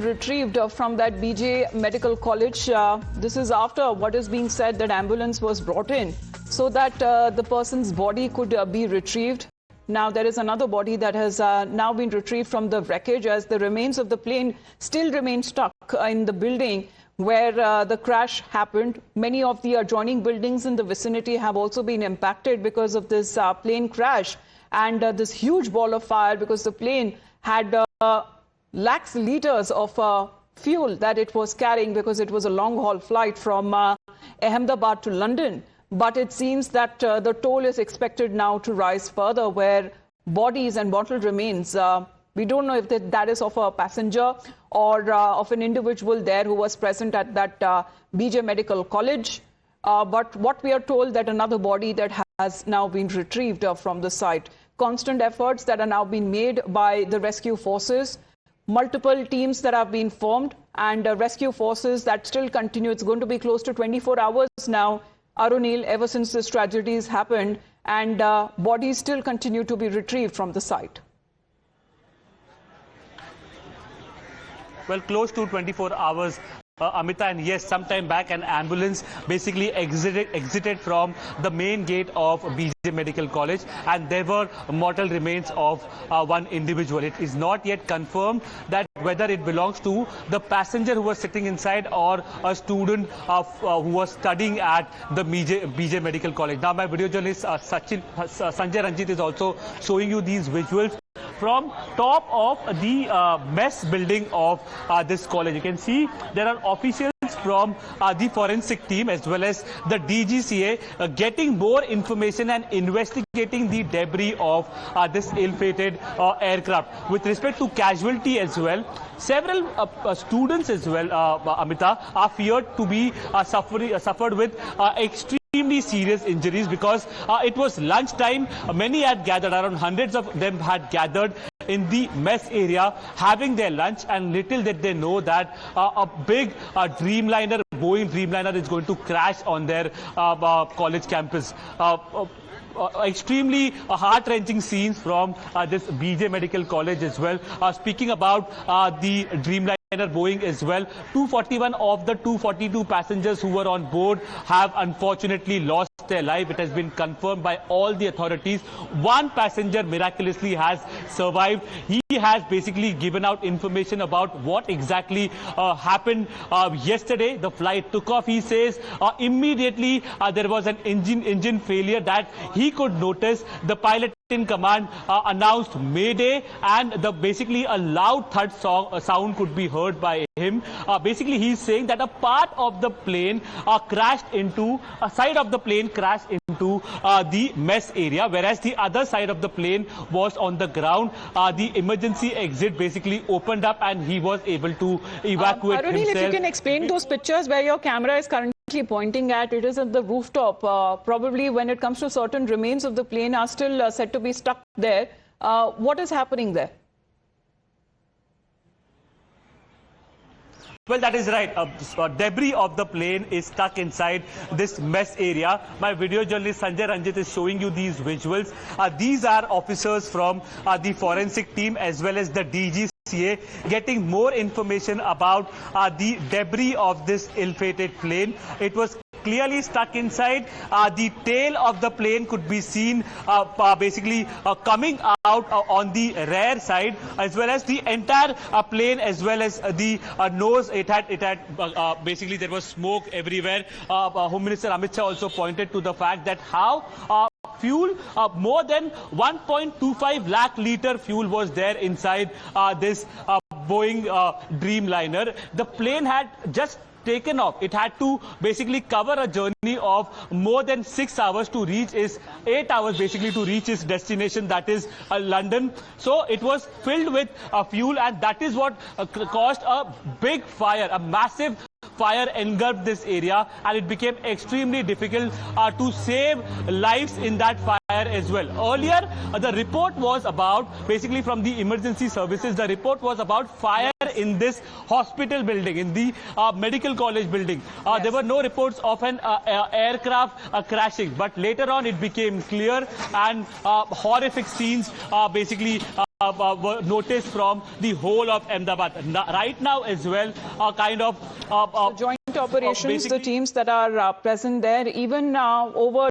retrieved from that BJ Medical College. This is after what is being said that ambulance was brought in so that the person's body could be retrieved. Now there is another body that has now been retrieved from the wreckage as the remains of the plane still remain stuck in the building where the crash happened. Many of the adjoining buildings in the vicinity have also been impacted because of this plane crash and this huge ball of fire, because the plane had lakhs liters of fuel that it was carrying, because it was a long-haul flight from Ahmedabad to London. But it seems that the toll is expected now to rise further, where bodies and bottled remains, we don't know if that is of a passenger or of an individual there who was present at that BJ Medical College. But what we are told that another body that has now been retrieved from the site. Constant efforts that are now being made by the rescue forces. Multiple teams that have been formed, and rescue forces that still continue. It's going to be close to 24 hours now, Arunil, ever since this tragedies happened, and bodies still continue to be retrieved from the site. Well, close to 24 hours. Amita, and yes, sometime back an ambulance basically exited from the main gate of BJ Medical College, and there were mortal remains of one individual. It is not yet confirmed that whether it belongs to the passenger who was sitting inside or a student who was studying at the BJ Medical College. Now, my video journalist Sanjay Ranjit is also showing you these visuals from top of the mess building of this college. You can see there are officials from the forensic team as well as the DGCA getting more information and investigating the debris of this ill-fated aircraft. With respect to casualty as well, several students as well, Amita, are feared to be suffered with extremely serious injuries, because it was lunchtime. Many had gathered, around hundreds of them had gathered in the mess area having their lunch, and little did they know that a big Dreamliner, Boeing Dreamliner, is going to crash on their college campus. Extremely heart-wrenching scenes from this BJ Medical College as well. Speaking about the Dreamliner Boeing as well, 241 of the 242 passengers who were on board have unfortunately lost their life. It has been confirmed by all the authorities. One passenger miraculously has survived. He has basically given out information about what exactly happened yesterday. The flight took off. He says immediately there was an engine failure that he could notice. The pilot in command announced Mayday, and basically a loud thud sound could be heard by him. Basically, he's saying that a part of the plane crashed into a side of the plane crashed into the mess area, whereas the other side of the plane was on the ground. The emergency exit basically opened up, and he was able to evacuate Arunil, himself. if you can explain those pictures where your camera is currently pointing at, it is at the rooftop. Probably when it comes to certain remains of the plane are still said to be stuck there. What is happening there? Well, that is right. Debris of the plane is stuck inside this mess area. My video journalist Sanjay Ranjit is showing you these visuals. These are officers from the forensic team as well as the DGCA getting more information about the debris of this ill-fated plane. It was clearly stuck inside. The tail of the plane could be seen basically coming out on the rear side, as well as the entire plane, as well as the nose. It had basically there was smoke everywhere. Home Minister Amit Shah also pointed to the fact that how fuel, more than 1.25 lakh liter fuel was there inside this Boeing Dreamliner. The plane had just taken off. It had to basically cover a journey of more than 6 hours to reach 8 hours basically to reach its destination, that is London. So it was filled with fuel, and that is what caused a big fire, a massive fire engulfed this area, and it became extremely difficult to save lives in that fire as well. Earlier, the report was about, basically from the emergency services, the report was about fire in this hospital building, in the medical college building. Yes. There were no reports of an aircraft crashing, but later on it became clear, and horrific scenes basically were noticed from the whole of Ahmedabad. Right now as well, kind of joint operations, the basically- teams that are present there, even over